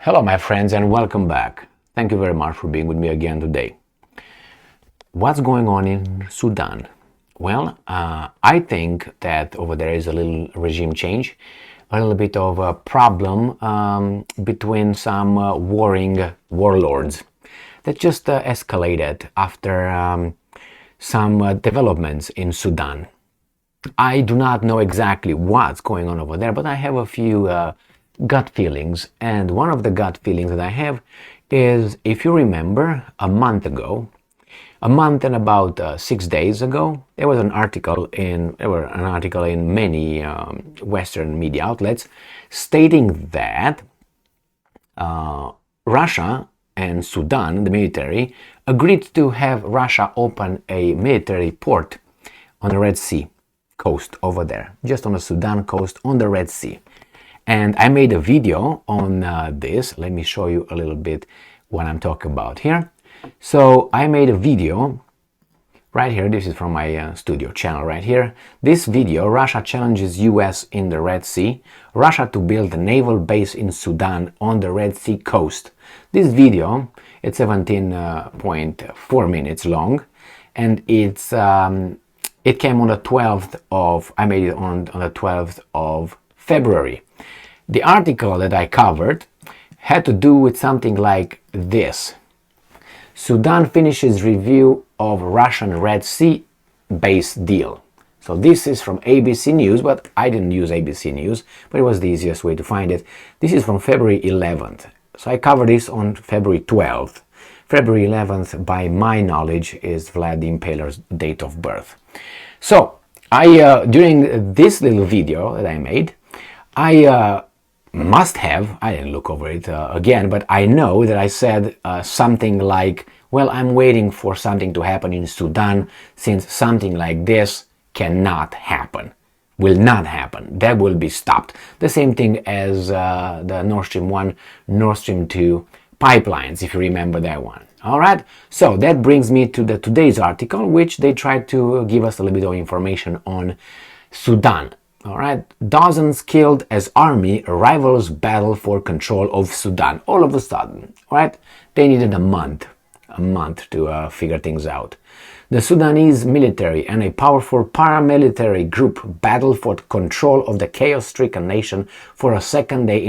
Hello, my friends, and welcome back. Thank you very much for being with me again today. What's going on in Sudan? Well, I think that over there is a little regime change, a little bit of a problem between some warring warlords that just escalated after some developments in Sudan. I do not know exactly what's going on over there, but I have a few gut feelings. And one of the gut feelings that I have is, if you remember, a month and about 6 days ago, there was an article in many Western media outlets stating that Russia and Sudan, the military, agreed to have Russia open a military port on the Red Sea coast over there, just on the Sudan coast on the Red Sea. And I made a video on this. Let me show you a little bit what I'm talking about here. So I made a video right here. This is from my studio channel right here. This video: Russia challenges US in the Red Sea. Russia to build a naval base in Sudan on the Red Sea coast. This video, it's 17.4 minutes long, and it came on the 12th of, I made it on the 12th of February. The article that I covered had to do with something like this. Sudan finishes review of Russian Red Sea base deal. So this is from ABC News, but I didn't use ABC News, but it was the easiest way to find it. This is from February 11th. So I covered this on February 12th. February 11th, by my knowledge, is Vlad the Impaler's date of birth. So during this little video that I made, I didn't look over it again, but I know that I said something like, well, I'm waiting for something to happen in Sudan, since something like this cannot happen, will not happen, that will be stopped. The same thing as the Nord Stream 1, Nord Stream 2 pipelines, if you remember that one. All right, so that brings me to today's article, which they tried to give us a little bit of information on Sudan. All right, dozens killed as army rivals battle for control of Sudan. All of a sudden, all right, they needed a month to figure things out. The Sudanese military and a powerful paramilitary group battled for control of the chaos-stricken nation for a second day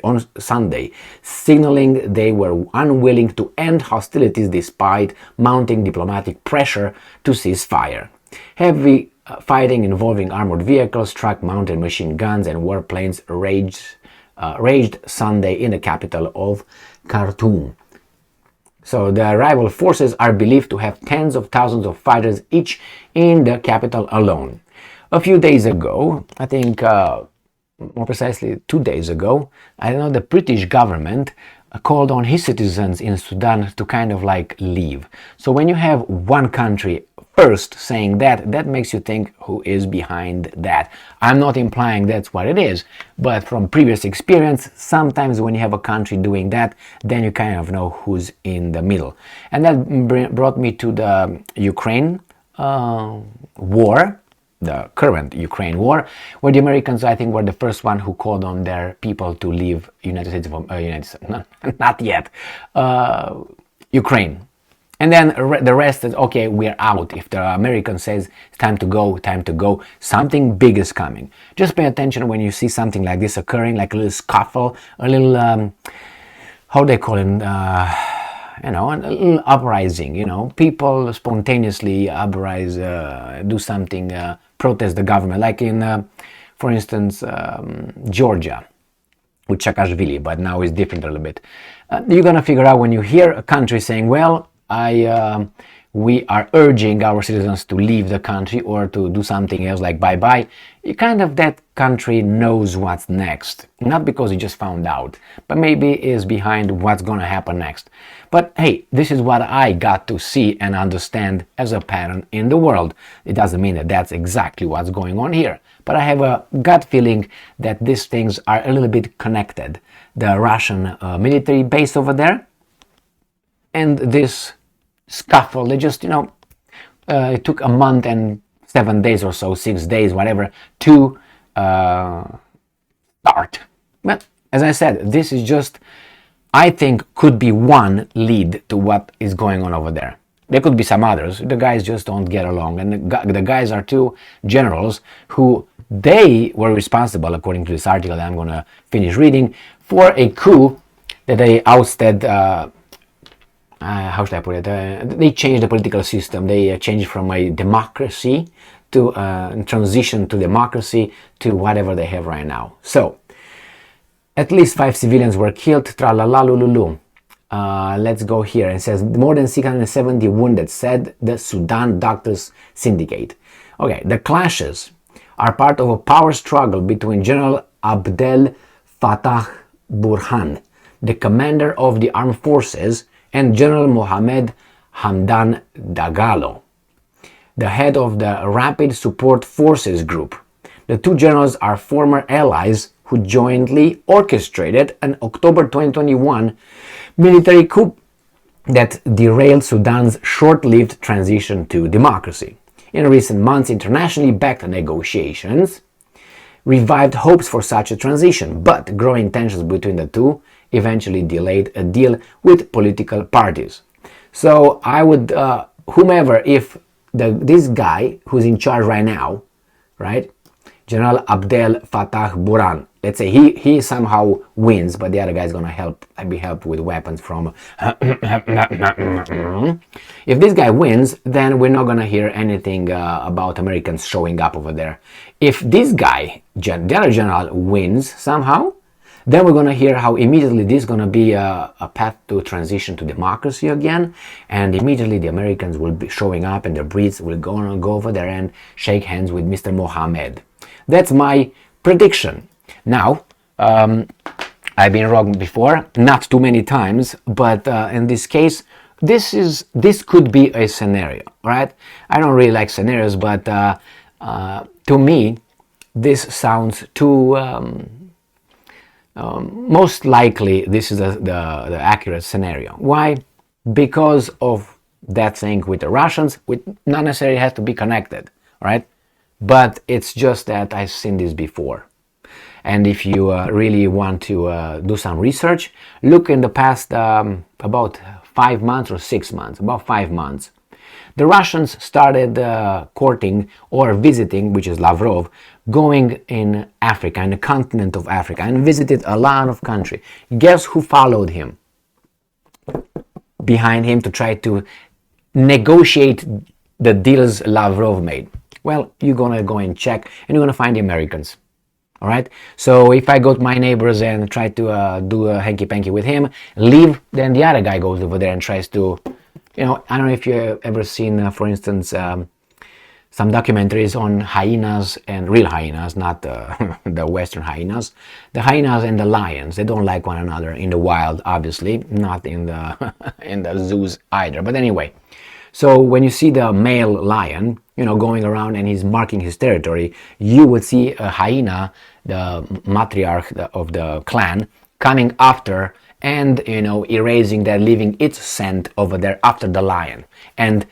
on Sunday, signaling they were unwilling to end hostilities despite mounting diplomatic pressure to cease fire. Heavy fighting involving armored vehicles, truck mounted machine guns, and warplanes raged Sunday in the capital of Khartoum. So the rival forces are believed to have tens of thousands of fighters each in the capital alone. A few days ago, I think more precisely 2 days ago, I know the British government called on his citizens in Sudan to kind of like leave. So when you have one country first saying that makes you think who is behind that. I'm not implying that's what it is, but from previous experience, sometimes when you have a country doing that, then you kind of know who's in the middle. And that brought me to the Ukraine war, the current Ukraine war, where the Americans, I think, were the first one who called on their people to leave Ukraine. And then the rest is, okay, we're out. If the American says it's time to go, something big is coming. Just pay attention when you see something like this occurring, like a little scuffle, a little, how they call it, a little uprising, people spontaneously uprise, do something, protest the government, like in, for instance, Georgia with Saakashvili, but now it's different a little bit. You're going to figure out when you hear a country saying, well, we are urging our citizens to leave the country or to do something else, like bye-bye, that country knows what's next. Not because he just found out, but maybe is behind what's going to happen next. But hey, this is what I got to see and understand as a pattern in the world. It doesn't mean that that's exactly what's going on here, but I have a gut feeling that these things are a little bit connected. The Russian military base over there and this scuffle, they just, it took a month and 7 days or so, 6 days, whatever, to start. But as I said, this is just I think could be one lead to what is going on over there. There could be some others. The guys just don't get along, and the guys are two generals who they were responsible, according to this article that I'm going to finish reading, for a coup that they ousted. How should I put it? They changed the political system. They changed from a democracy to transition to democracy to whatever they have right now. So, at least 5 civilians were killed. Tra-la-la-lu-lu-lu. Let's go here. It says more than 670 wounded, said the Sudan Doctors Syndicate. Okay, the clashes are part of a power struggle between General Abdel Fattah Burhan, the commander of the armed forces, and General Mohamed Hamdan Dagalo, the head of the Rapid Support Forces Group. The two generals are former allies who jointly orchestrated an October 2021 military coup that derailed Sudan's short-lived transition to democracy. In recent months, internationally backed negotiations revived hopes for such a transition, but growing tensions between the two eventually delayed a deal with political parties. So I would, whomever, if this guy who's in charge right now, right, General Abdel Fattah Burhan, let's say he somehow wins, but the other guy is going to be helped with weapons from if this guy wins, then we're not going to hear anything about Americans showing up over there. If this guy, the other general, wins somehow, then we're going to hear how immediately this is going to be a path to transition to democracy again, and immediately the Americans will be showing up and their Brits will go over there and shake hands with Mr. Mohammed. That's my prediction. Now, I've been wrong before, not too many times, but in this case, this could be a scenario, right? I don't really like scenarios, but to me, this sounds too. Most likely, this is the accurate scenario. Why? Because of that thing with the Russians, which not necessarily has to be connected, right? But it's just that I've seen this before. And if you really want to do some research, look in the past about 5 months or 6 months, about 5 months. The Russians started courting or visiting, which is Lavrov, going in Africa, in the continent of Africa, and visited a lot of countries. Guess who followed him? Behind him to try to negotiate the deals Lavrov made. Well, you're going to go and check, and you're going to find the Americans. All right? So if I go to my neighbors and try to do a hanky-panky with him, leave, then the other guy goes over there and tries to, I don't know if you've ever seen, for instance, some documentaries on hyenas and real hyenas, not the Western hyenas. The hyenas and the lions, they don't like one another in the wild, obviously, not in the in the zoos either. But anyway, so when you see the male lion, going around and he's marking his territory, you would see a hyena, the matriarch of the clan, coming after and erasing that, leaving its scent over there after the lion, and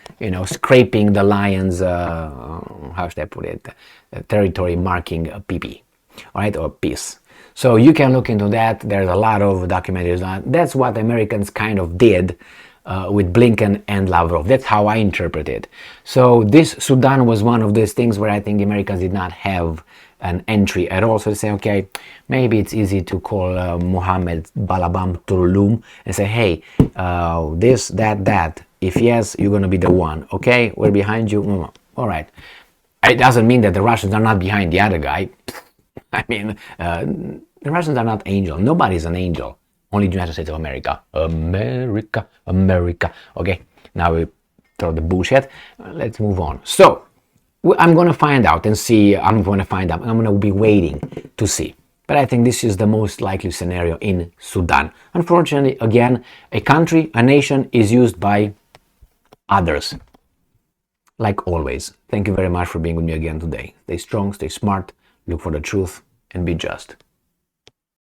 scraping the lion's how should I put it, territory marking a pee-pee, all right, or piece. So you can look into that. There's a lot of documentaries on that. That's what Americans kind of did with Blinken and Lavrov. That's how I interpret it. So this Sudan was one of those things where I think the Americans did not have an entry at all. So they say, okay, maybe it's easy to call Mohammed Balabam Turulum and say, hey, this, that. If yes, you're going to be the one. Okay, we're behind you. All right. It doesn't mean that the Russians are not behind the other guy. I mean, the Russians are not angels. Nobody's an angel. Only the United States of America. America. Okay, now we throw the bullshit. Let's move on. So, I'm going to find out and see. I'm going to be waiting to see. But I think this is the most likely scenario in Sudan. Unfortunately, again, a country, a nation is used by others. Like always. Thank you very much for being with me again today. Stay strong, stay smart, look for the truth, and be just.